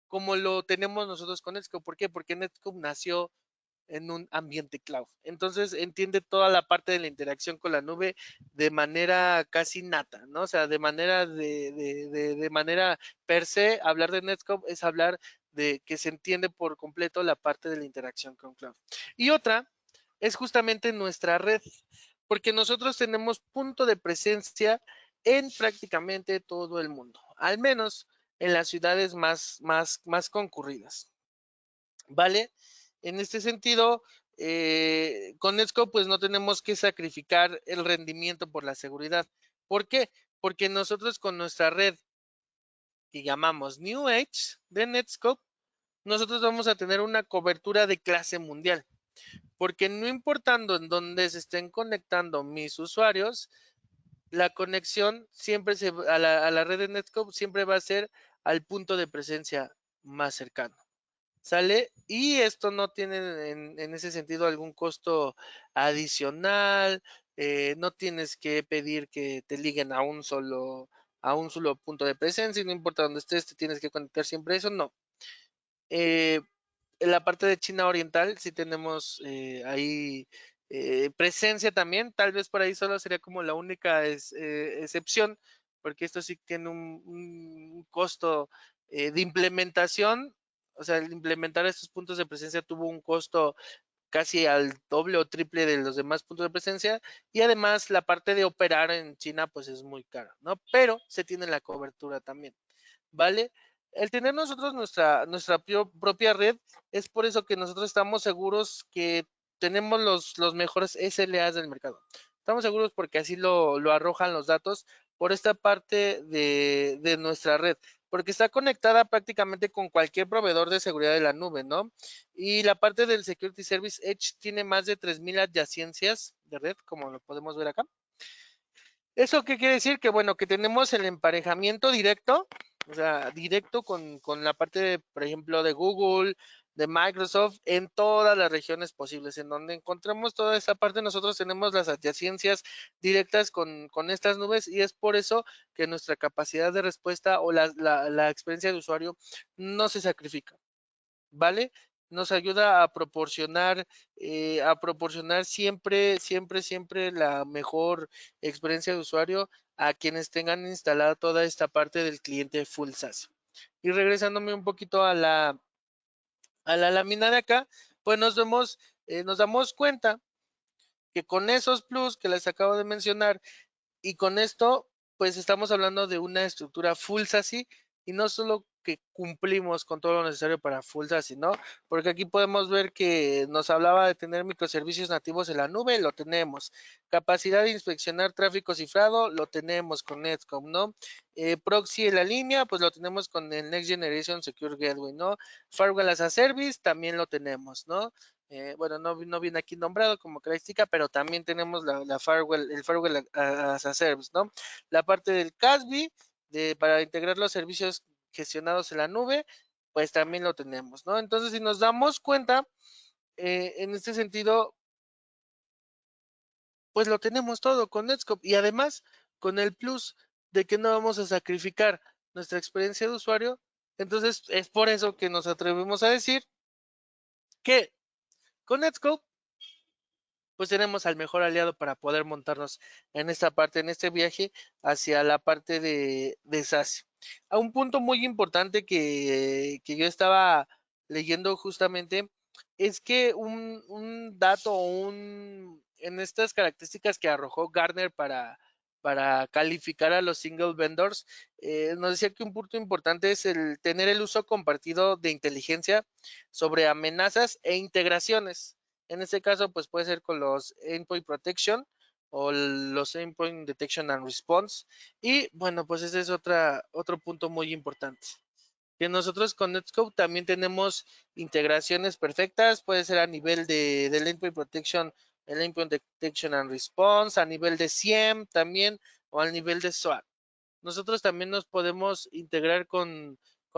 Speaker 2: como lo tenemos nosotros con Netscope. ¿Por qué? Porque Netscope nació en un ambiente cloud. Entonces entiende toda la parte de la interacción con la nube de manera casi nata, ¿no? O sea, de manera de manera per se, hablar de Netscope es hablar de que se entiende por completo la parte de la interacción con cloud. Y otra es justamente nuestra red, porque nosotros tenemos punto de presencia en prácticamente todo el mundo, al menos en las ciudades más concurridas. ¿Vale? En este sentido, con Netscope pues no tenemos que sacrificar el rendimiento por la seguridad. ¿Por qué? Porque nosotros con nuestra red que llamamos New Age de Netscope, nosotros vamos a tener una cobertura de clase mundial. Porque no importando en dónde se estén conectando mis usuarios, la conexión siempre a la red de Netscope siempre va a ser al punto de presencia más cercano. ¿Sale? Y esto no tiene en ese sentido algún costo adicional, no tienes que pedir que te liguen a un solo punto de presencia, y no importa dónde estés, te tienes que conectar siempre eso, no. En la parte de China Oriental sí tenemos ahí presencia también, tal vez por ahí solo sería como la única excepción, porque esto sí tiene un costo de implementación. O sea, el implementar estos puntos de presencia tuvo un costo casi al doble o triple de los demás puntos de presencia, y además la parte de operar en China pues es muy cara, ¿no? Pero se tiene la cobertura también. ¿Vale? El tener nosotros nuestra propia red, es por eso que nosotros estamos seguros que tenemos los mejores SLAs del mercado. Estamos seguros porque así lo arrojan los datos por esta parte de nuestra red, porque está conectada prácticamente con cualquier proveedor de seguridad de la nube, ¿no? Y la parte del Security Service Edge tiene más de 3000 adyacencias de red, como lo podemos ver acá. ¿Eso qué quiere decir? Que bueno, que tenemos el emparejamiento directo, o sea, directo con la parte, por ejemplo, de Google, de Microsoft, en todas las regiones posibles. En donde encontremos toda esa parte, nosotros tenemos las adyacencias directas con estas nubes, y es por eso que nuestra capacidad de respuesta o la experiencia de usuario no se sacrifica. ¿Vale? Nos ayuda a proporcionar siempre la mejor experiencia de usuario a quienes tengan instalada toda esta parte del cliente full SaaS. Y regresándome un poquito a la lámina de acá, pues nos damos cuenta que con esos plus que les acabo de mencionar, y con esto, pues estamos hablando de una estructura full SASE y no solo que cumplimos con todo lo necesario para full SASE, ¿no? Porque aquí podemos ver que nos hablaba de tener microservicios nativos en la nube, lo tenemos. Capacidad de inspeccionar tráfico cifrado, lo tenemos con Netscope, ¿no? Proxy en la línea, pues lo tenemos con el Next Generation Secure Gateway, ¿no? Firewall as a Service, también lo tenemos, ¿no? Bueno, no viene aquí nombrado como característica, pero también tenemos la firewall, el firewall as a service, ¿no? La parte del CASB para integrar los servicios gestionados en la nube, pues también lo tenemos, ¿no? Entonces, si nos damos cuenta, en este sentido, pues lo tenemos todo con Netscope y además con el plus de que no vamos a sacrificar nuestra experiencia de usuario. Entonces, es por eso que nos atrevemos a decir que con Netscope pues tenemos al mejor aliado para poder montarnos en esta parte, en este viaje hacia la parte de SASE. A un punto muy importante que yo estaba leyendo justamente es que un dato, en estas características que arrojó Gartner para calificar a los single vendors, nos decía que un punto importante es el tener el uso compartido de inteligencia sobre amenazas e integraciones. En este caso, pues puede ser con los Endpoint Protection o los Endpoint Detection and Response. Y bueno, pues ese es otro punto muy importante. Que nosotros con Netscope también tenemos integraciones perfectas, puede ser a nivel del Endpoint Protection, el Endpoint Detection and Response, a nivel de SIEM también, o al nivel de SOAR. Nosotros también nos podemos integrar con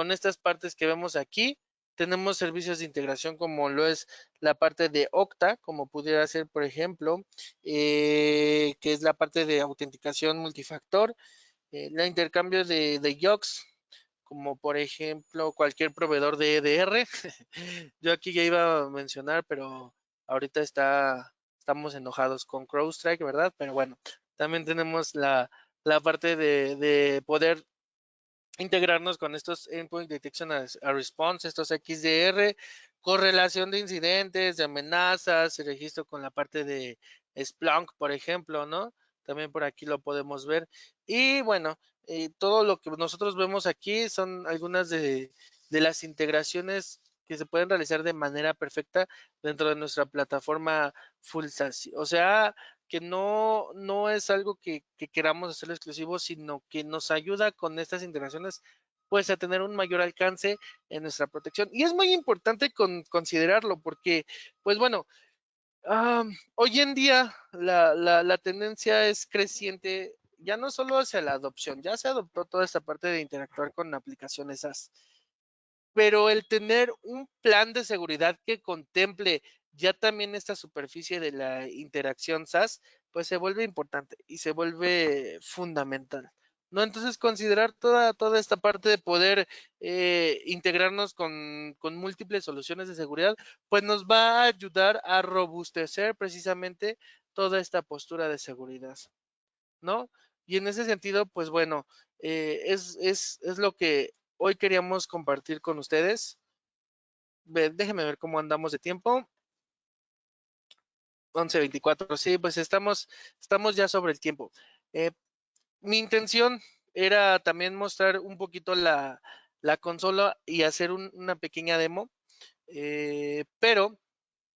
Speaker 2: estas partes que vemos aquí. Tenemos servicios de integración como lo es la parte de Okta, como pudiera ser, por ejemplo, que es la parte de autenticación multifactor, el intercambio de YOKS, como por ejemplo cualquier proveedor de EDR. Yo aquí ya iba a mencionar, pero ahorita estamos enojados con CrowdStrike, ¿verdad? Pero bueno, también tenemos la parte de poder integrarnos con estos Endpoint Detection a Response, estos XDR, correlación de incidentes, de amenazas, registro con la parte de Splunk, por ejemplo, ¿no? También por aquí lo podemos ver. Y bueno, todo lo que nosotros vemos aquí son algunas de las integraciones que se pueden realizar de manera perfecta dentro de nuestra plataforma Full SASE. O sea, que no es algo que queramos hacerlo exclusivo, sino que nos ayuda con estas integraciones pues a tener un mayor alcance en nuestra protección. Y es muy importante considerarlo porque, pues bueno, hoy en día la tendencia es creciente, ya no solo hacia la adopción, ya se adoptó toda esta parte de interactuar con aplicaciones SaaS, pero el tener un plan de seguridad que contemple ya también esta superficie de la interacción SaaS, pues se vuelve importante y se vuelve fundamental, ¿no? Entonces, considerar toda esta parte de poder integrarnos con múltiples soluciones de seguridad, pues nos va a ayudar a robustecer precisamente toda esta postura de seguridad, ¿no? Y en ese sentido, pues bueno, es lo que hoy queríamos compartir con ustedes. Déjenme ver cómo andamos de tiempo. 11:24, sí, pues estamos ya sobre el tiempo. Mi intención era también mostrar un poquito la consola y hacer una pequeña demo, pero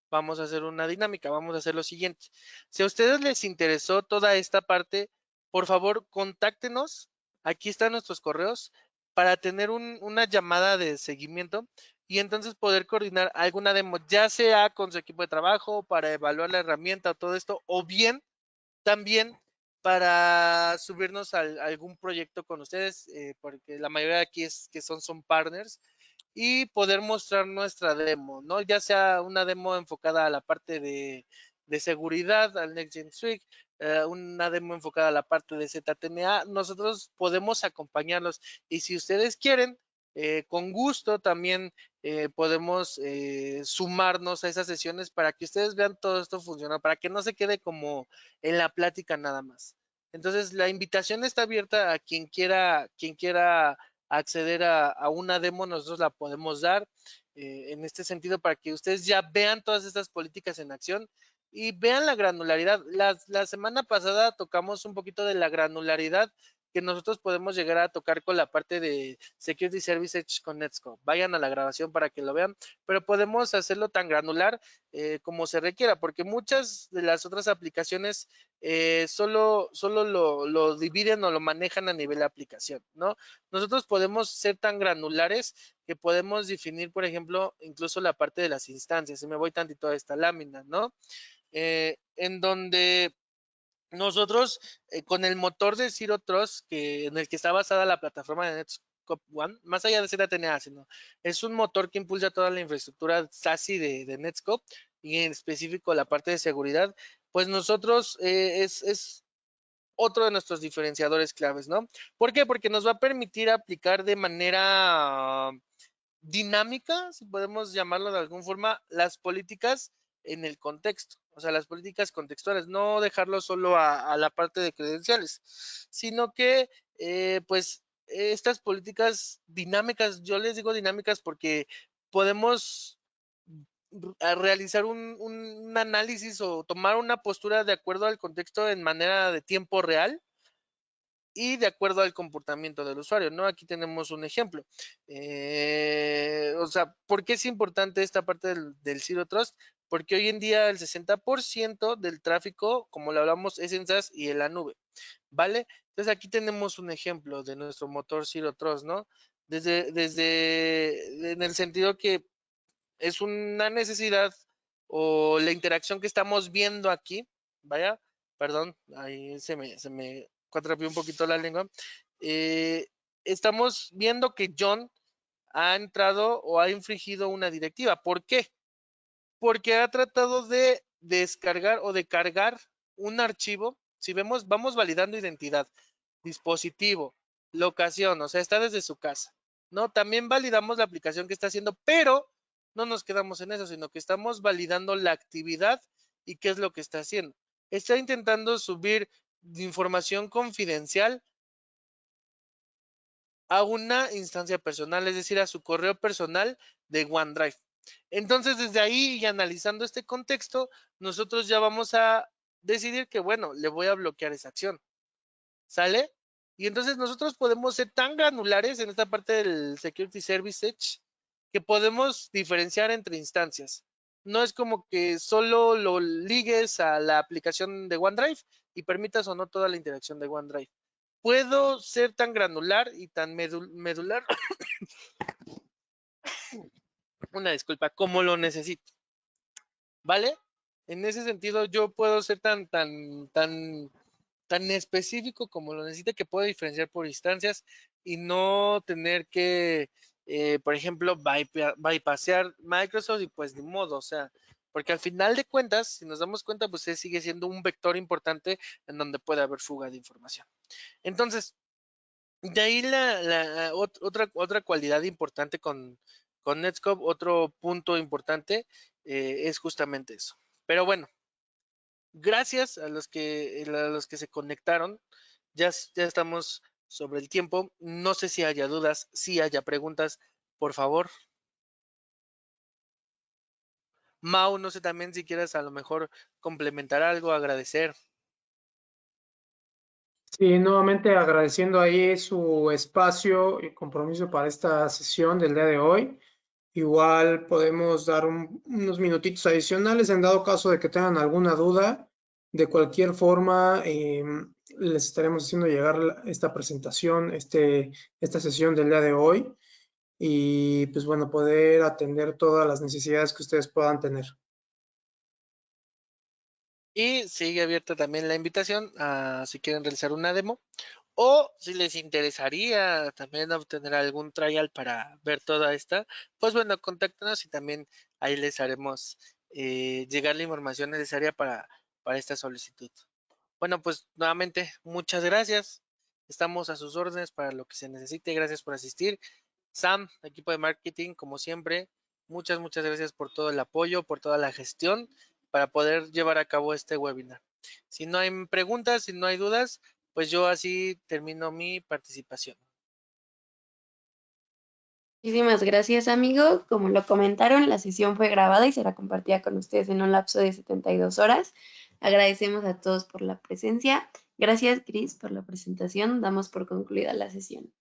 Speaker 2: vamos a hacer una dinámica, vamos a hacer lo siguiente. Si a ustedes les interesó toda esta parte, por favor, contáctenos. Aquí están nuestros correos para tener una llamada de seguimiento y entonces poder coordinar alguna demo, ya sea con su equipo de trabajo, para evaluar la herramienta o todo esto, o bien también para subirnos a algún proyecto con ustedes, porque la mayoría de aquí es que son partners y poder mostrar nuestra demo, ¿no? Ya sea una demo enfocada a la parte de seguridad, al Next Gen Suite, una demo enfocada a la parte de ZTNA, nosotros podemos acompañarlos y si ustedes quieren, con gusto también podemos sumarnos a esas sesiones para que ustedes vean todo esto funcionar, para que no se quede como en la plática nada más. Entonces, la invitación está abierta a quien quiera acceder a una demo, nosotros la podemos dar en este sentido para que ustedes ya vean todas estas políticas en acción y vean la granularidad. La semana pasada tocamos un poquito de la granularidad que nosotros podemos llegar a tocar con la parte de Security Service Edge con Netscope. Vayan a la grabación para que lo vean, pero podemos hacerlo tan granular como se requiera, porque muchas de las otras aplicaciones solo lo dividen o lo manejan a nivel de aplicación, ¿no? Nosotros podemos ser tan granulares que podemos definir, por ejemplo, incluso la parte de las instancias. Si me voy tantito a esta lámina, ¿no? En donde nosotros con el motor de Zero Trust, en el que está basada la plataforma de Netscope One, más allá de ZTNA, sino es un motor que impulsa toda la infraestructura SASI de Netscope y en específico la parte de seguridad, pues nosotros es otro de nuestros diferenciadores claves, ¿no? ¿Por qué? Porque nos va a permitir aplicar de manera dinámica, si podemos llamarlo de alguna forma, las políticas en el contexto, o sea, las políticas contextuales, no dejarlo solo a la parte de credenciales, sino que, pues, estas políticas dinámicas, yo les digo dinámicas porque podemos realizar un análisis o tomar una postura de acuerdo al contexto en manera de tiempo real y de acuerdo al comportamiento del usuario, ¿no? Aquí tenemos un ejemplo. O sea, ¿por qué es importante esta parte del Zero Trust? Porque hoy en día el 60% del tráfico, como lo hablamos, es en SaaS y en la nube, ¿vale? Entonces aquí tenemos un ejemplo de nuestro motor Zero Trust, ¿no? En el sentido que es una necesidad o la interacción que estamos viendo aquí, vaya, perdón, ahí se me cuatrapió un poquito la lengua. Eh, Estamos viendo que John ha entrado o ha infringido una directiva. ¿Por qué? Porque ha tratado de descargar o de cargar un archivo. Si vemos, vamos validando identidad, dispositivo, locación, o sea, está desde su casa, ¿no? También validamos la aplicación que está haciendo, pero no nos quedamos en eso, sino que estamos validando la actividad y qué es lo que está haciendo. Está intentando subir información confidencial a una instancia personal, es decir, a su correo personal de OneDrive. Entonces, desde ahí y analizando este contexto, nosotros ya vamos a decidir que, bueno, le voy a bloquear esa acción. ¿Sale? Y entonces nosotros podemos ser tan granulares en esta parte del Security Service Edge que podemos diferenciar entre instancias. No es como que solo lo ligues a la aplicación de OneDrive y permitas o no toda la interacción de OneDrive. Puedo ser tan granular y tan medular, una disculpa, como lo necesito. ¿Vale? En ese sentido, yo puedo ser tan específico como lo necesite, que puedo diferenciar por instancias y no tener que, por ejemplo, bypassear Microsoft y pues ni modo, o sea, porque al final de cuentas, si nos damos cuenta, pues sigue siendo un vector importante en donde puede haber fuga de información. Entonces, de ahí otra cualidad importante con Netscope, otro punto importante es justamente eso. Pero bueno, gracias a los que se conectaron. Ya estamos sobre el tiempo. No sé si haya dudas, si haya preguntas, por favor. Mau, no sé también si quieres a lo mejor complementar algo, agradecer.
Speaker 3: Sí, nuevamente agradeciendo ahí su espacio y compromiso para esta sesión del día de hoy. Igual podemos dar unos minutitos adicionales en dado caso de que tengan alguna duda. De cualquier forma, les estaremos haciendo llegar esta presentación, esta sesión del día de hoy y pues bueno, poder atender todas las necesidades que ustedes puedan tener.
Speaker 2: Y sigue abierta también la invitación a si quieren realizar una demo o si les interesaría también obtener algún trial para ver toda esta, pues bueno, contáctenos y también ahí les haremos llegar la información necesaria para esta solicitud. Bueno, pues nuevamente, muchas gracias. Estamos a sus órdenes para lo que se necesite. Gracias por asistir. Sam, equipo de marketing, como siempre, muchas gracias por todo el apoyo, por toda la gestión para poder llevar a cabo este webinar. Si no hay preguntas, si no hay dudas, pues yo así termino mi participación.
Speaker 1: Muchísimas gracias, amigo. Como lo comentaron, la sesión fue grabada y será compartida con ustedes en un lapso de 72 horas. Agradecemos a todos por la presencia Gracias, Cris, por la presentación. Damos por concluida la sesión.